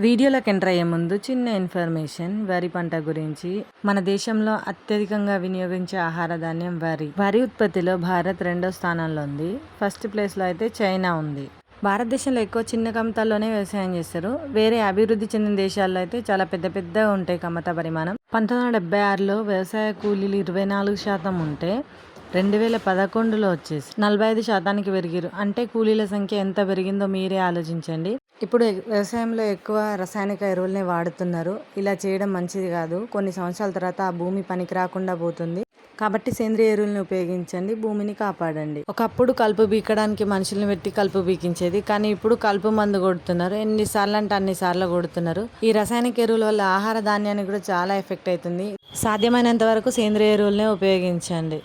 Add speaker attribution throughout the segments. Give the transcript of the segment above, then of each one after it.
Speaker 1: వీడియోలోకి ఎంటర్ అయ్యే ముందు చిన్న ఇన్ఫర్మేషన్. వరి పంట గురించి. మన దేశంలో అత్యధికంగా వినియోగించే ఆహార ధాన్యం వరి. వరి ఉత్పత్తిలో భారత్ 2వ స్థానంలో ఉంది. ఫస్ట్ ప్లేస్లో అయితే చైనా ఉంది. భారతదేశంలో ఎక్కువ చిన్న కమతాల్లోనే వ్యవసాయం చేస్తారు. వేరే అభివృద్ధి చెందిన దేశాల్లో అయితే చాలా పెద్ద పెద్దగా ఉంటాయి కమత పరిమాణం. 1976లో వ్యవసాయ కూలీలు 24% ఉంటే 2011లో వచ్చేసి 45%కి పెరిగారు. అంటే కూలీల సంఖ్య ఎంత పెరిగిందో మీరే ఆలోచించండి. ఇప్పుడు వ్యవసాయంలో ఎక్కువ రసాయనిక ఎరువులనే వాడుతున్నారు. ఇలా చేయడం మంచిది కాదు. కొన్ని సంవత్సరాల తర్వాత ఆ భూమి పనికి రాకుండా పోతుంది. కాబట్టి సేంద్రియ ఎరువులను ఉపయోగించండి, భూమిని కాపాడండి. ఒకప్పుడు కలుపు బీకడానికి మనుషుల్ని పెట్టి కలుపు బీకించేది, కానీ ఇప్పుడు కలుపు మందు కొడుతున్నారు. ఎన్నిసార్లు అంటే అన్నిసార్లు కొడుతున్నారు. ఈ రసాయనిక ఎరువుల వల్ల ఆహార ధాన్యానికి కూడా చాలా ఎఫెక్ట్ అవుతుంది. సాధ్యమైనంత వరకు సేంద్రియ ఎరువులనే ఉపయోగించండి.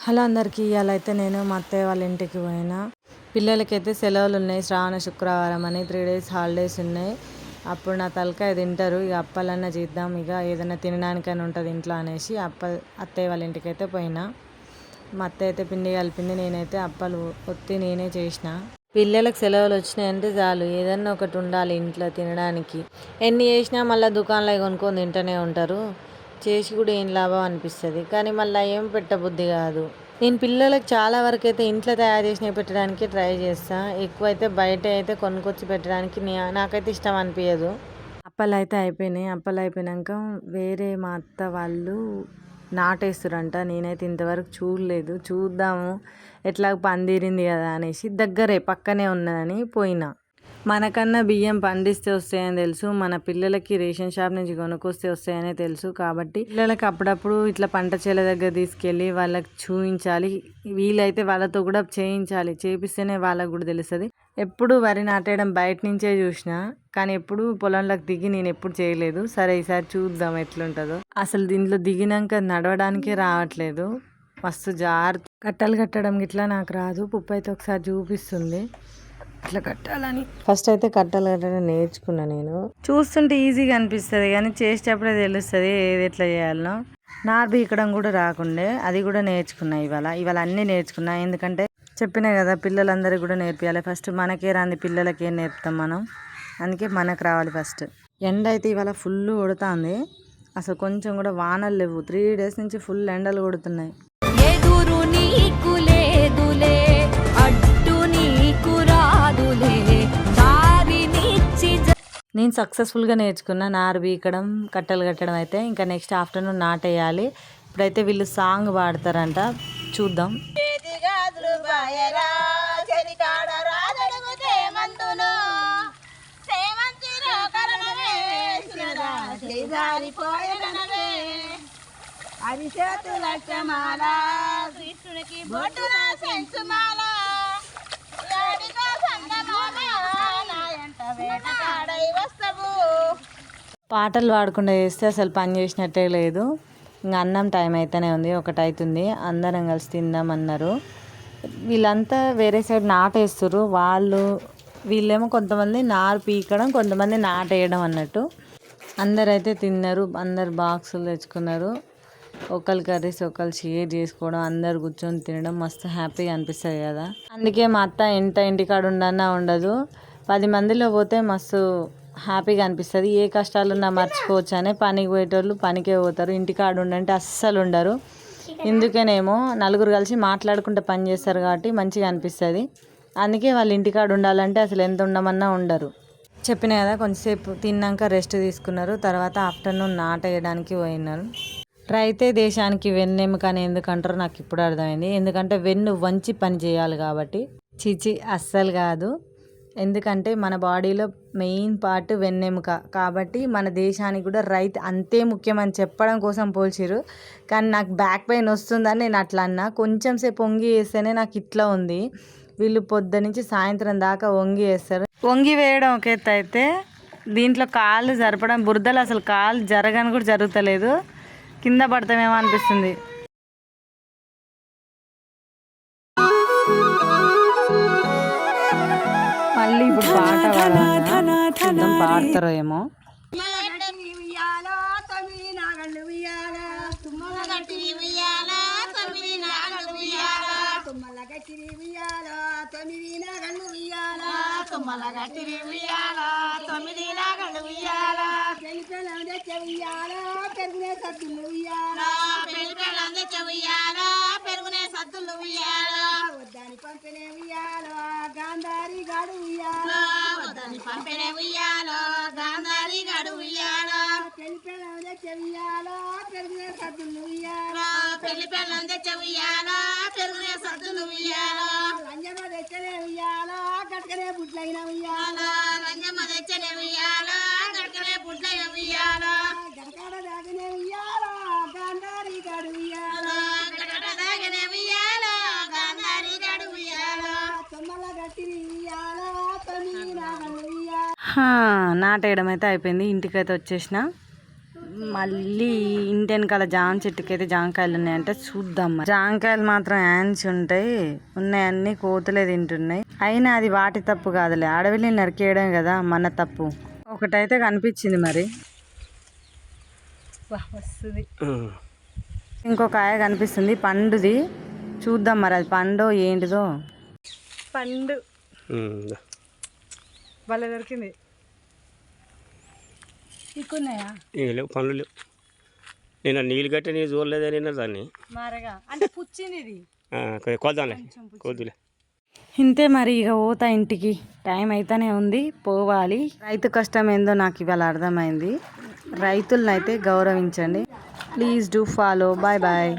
Speaker 1: హలో అందరికీ, ఇవాళ అయితే నేను మా అత్తయ్య వాళ్ళ ఇంటికి పోయినా. పిల్లలకైతే సెలవులు ఉన్నాయి. శ్రావణ శుక్రవారం అని 3 days హాలిడేస్ ఉన్నాయి. అప్పుడు నా తలకాయ తింటారు. ఇక అప్పలన్నా చేద్దాం, ఇక ఏదైనా తినడానికైనా ఉంటుంది ఇంట్లో అనేసి అత్తయ్య వాళ్ళ ఇంటికి అయితే పోయినా. మా అత్తయ్య అయితే పిండి కలిపింది, నేనైతే అప్పలు ఒత్తి నేనే చేసిన. పిల్లలకు సెలవులు వచ్చినాయంటే చాలు, ఏదన్నా ఒకటి ఉండాలి ఇంట్లో తినడానికి. ఎన్ని చేసినా మళ్ళీ దుకాణంలో కొనుక్కొని తింటూనే ఉంటారు. చేసి కూడా ఏం లాభం అనిపిస్తుంది, కానీ మళ్ళీ ఏం పెట్టబుద్ధి కాదు. నేను పిల్లలకు చాలా వరకు అయితే ఇంట్లో తయారు చేసినవి పెట్టడానికి ట్రై చేస్తాను. ఎక్కువ అయితే బయట అయితే కొనుక్కొచ్చి పెట్టడానికి నాకైతే ఇష్టం అనిపించదు. అప్పలు అయితే అయిపోయినాయి. అప్పలు అయిపోయినాక వేరే మా అత్త వాళ్ళు నాటేస్తారంట. నేనైతే ఇంతవరకు చూడలేదు. చూద్దాము, ఎట్లా పందిరింది కదా అనేసి దగ్గరే పక్కనే ఉన్నదని పోయినా. మనకన్నా బియ్యం పండిస్తే వస్తాయని తెలుసు, మన పిల్లలకి రేషన్ షాప్ నుంచి కొనుక్కొస్తే వస్తాయనే తెలుసు. కాబట్టి పిల్లలకి అప్పుడప్పుడు ఇట్లా పంట చేల దగ్గర తీసుకెళ్ళి వాళ్ళకి చూపించాలి. వీలైతే వాళ్ళతో కూడా చేయించాలి. చేపిస్తేనే వాళ్ళకు కూడా తెలుస్తుంది. ఎప్పుడు వరి నాటేయడం బయట నుంచే చూసిన, కానీ ఎప్పుడు పొలంలోకి దిగి నేను ఎప్పుడు చేయలేదు. సరే ఈసారి చూద్దాం ఎట్లుంటుందో. అసలు దీంట్లో దిగినాక నడవడానికే రావట్లేదు. మస్తు జాగ్రత్త. కట్టలు కట్టడం ఇట్లా నాకు రాదు. పుప్పు అయితే ఒకసారి చూపిస్తుంది ఇట్లా కట్టాలని. ఫస్ట్ అయితే కట్టలు కట్టడం నేర్చుకున్నా నేను. చూస్తుంటే ఈజీగా అనిపిస్తుంది, కానీ చేసేటప్పుడే తెలుస్తుంది ఏది ఎట్లా చేయాలనో. నార్ బీకడం కూడా రాకుండే, అది కూడా నేర్చుకున్నా ఇవాళ అన్నీ నేర్చుకున్నా. ఎందుకంటే చెప్పినా కదా, పిల్లలందరికీ కూడా నేర్పియాలి. ఫస్ట్ మనకే రాంది పిల్లలకి ఏం నేర్పుతాం మనం, అందుకే మనకు రావాలి ఫస్ట్. ఎండ అయితే ఇవాళ ఫుల్ కొడుతుంది. అసలు కొంచెం కూడా వానలు లేవు. 3 days నుంచి ఫుల్ ఎండలు కొడుతున్నాయి. నేను సక్సెస్ఫుల్గా నేర్చుకున్నా నారు బీకడం, కట్టలు కట్టడం. అయితే ఇంకా నెక్స్ట్ ఆఫ్టర్నూన్ నాటేయాలి. ఇప్పుడైతే వీళ్ళు సాంగ్ పాడతారంట, చూద్దాం. పాటలు పాడకుండా చేస్తే అసలు పని చేసినట్టే లేదు. ఇంకా అన్నం టైం అయితేనే ఉంది, 1 అవుతుంది. అందరం కలిసి తిందామన్నారు. వీళ్ళంతా వేరే సైడ్ నాటేస్తారు. వీళ్ళేమో కొంతమంది నారు పీకడం, కొంతమంది నాటేయడం అన్నట్టు. అందరైతే తిన్నారు. అందరు బాక్సులు తెచ్చుకున్నారు. ఒకళ్ళు కర్రీస్ ఒకళ్ళు షేర్ చేసుకోవడం, అందరు కూర్చొని తినడం మస్తు హ్యాపీగా అనిపిస్తుంది కదా. అందుకే మా అత్త ఇంటికాడ ఉండన్నా ఉండదు. 10 మందిలో పోతే మస్తు హ్యాపీగా అనిపిస్తుంది. ఏ కష్టాలున్నా మర్చిపోవచ్చు అనే. పనికి పోయేటోళ్ళు పనికే పోతారు, ఇంటికాడ ఉండంటే అస్సలు ఉండరు. ఎందుకనేమో నలుగురు కలిసి మాట్లాడుకుంటూ పని చేస్తారు కాబట్టి మంచిగా అనిపిస్తుంది. అందుకే వాళ్ళు ఇంటికాడ ఉండాలంటే అసలు ఎంత ఉండమన్నా ఉండరు. చెప్పిన కదా, కొంచెంసేపు తిన్నాక రెస్ట్ తీసుకున్నారు. తర్వాత ఆఫ్టర్నూన్ నాటేయడానికి పోయినారు. రైతే దేశానికి వెన్నెముక అని ఎందుకంటారో నాకు ఇప్పుడు అర్థమైంది. ఎందుకంటే వెన్ను వంచి పని చేయాలి కాబట్టి. చిచి అస్సలు కాదు. ఎందుకంటే మన బాడీలో మెయిన్ పార్ట్ వెన్నెముక కాబట్టి మన దేశానికి కూడా రైతు అంతే ముఖ్యమని చెప్పడం కోసం పోల్చిరు. కానీ నాకు బ్యాక్ పెయిన్ వస్తుందని నేను అట్లా అన్నా. కొంచెం సేపు వంగి వేస్తేనే నాకు ఇట్లా ఉంది. వీళ్ళు పొద్దునుంచి సాయంత్రం దాకా వంగి వేస్తారు. వంగి వేయడం ఒక ఎత్తు అయితే, దీంట్లో కాళ్ళు జరపడం, బురదలు అసలు కాళ్ళు జరగని కూడా జరుగుతలేదు. కింద పడతామేమో అనిపిస్తుంది. మళ్ళీ ఇప్పుడు పాట పాడతారో ఏమో.
Speaker 2: కొమ్మల గట్టిని ఉయ్యాలో 9 నాగళ్ళు ఉయ్యాలో పెళ్లి పిల్లం తెచ్చ ఉయ్యాలో పెరుగునే సద్దులు ఉయ్యాలో పెళ్లి పిల్లం తెచ్చ ఉయ్యాలో పెరుగునే సద్దులు ఉయ్యాలో వద్దని పంపినే ఉయ్యాలో గాంధారి గాడు ఉయ్యాలో వద్దని పంపినే ఉయ్యాలో గాంధారి గాడు ఉయ్యాలో పెళ్లి పిల్లం తెచ్చ ఉయ్యాలో పెరుగునే సద్దులు ఉయ్యాలో పెళ్లి పిల్లం తెచ్చ ఉయ్యాలో పెరుగునే సద్దులు ఉయ్యాలో లంజమ్మ తెచ్చనే ఉయ్యాలో గట్కనే బుట్లైన ఉయ్యాలో లంజమ్మ తెచ్చనే ఉయ్యాలో గట్కనే బుట్లైన ఉయ్యాలో గడకడ దాగనే ఉయ్యాలో గాంధారి గాడు ఉయ్యాలో గడకడ దాగనే ఉయ్యాలో గాంధారి గాడు ఉయ్యాలో తొమ్మల గట్టిని ఉయ్యాలో 9 నాగళ్ళు ఉయ్యాలో.
Speaker 1: నాటేయడం అయితే అయిపోయింది. ఇంటికైతే వచ్చేసిన. మళ్ళీ ఇంటి వెనకాల జామ చెట్టుకైతే జామకాయలు ఉన్నాయంటే చూద్దాం. జామకాయలు మాత్రం యాన్స్ ఉంటాయి, ఉన్నాయన్నీ కోతులే తింటున్నాయి. అయినా అది వాటి తప్పు కాదులే, అడవిని నరికేయడం కదా మన తప్పు. ఒకటైతే కనిపించింది, మరి వస్తుంది. ఇంకో కాయ కనిపిస్తుంది పండుది, చూద్దాం మరి అది పండు ఏంటిదో. పండు భలే దొరికింది. చిక్కున్నాయా?
Speaker 3: లేవు, పండ్లు లేవు. నేను నీళ్ళు కట్టి నేను చూడలేదే నిన్న దాన్ని.
Speaker 1: మరగా అంటే పుచ్చింది ఇది.
Speaker 3: కొద్దాంలే, కొద్దులే.
Speaker 1: ఇంతే మరి, ఇక పోతా ఇంటికి. టైం అయితేనే ఉంది, పోవాలి. రైతు కష్టం ఏందో నాకు ఇవాళ అర్థమైంది. రైతులనైతే గౌరవించండి. Please do follow. Bye bye.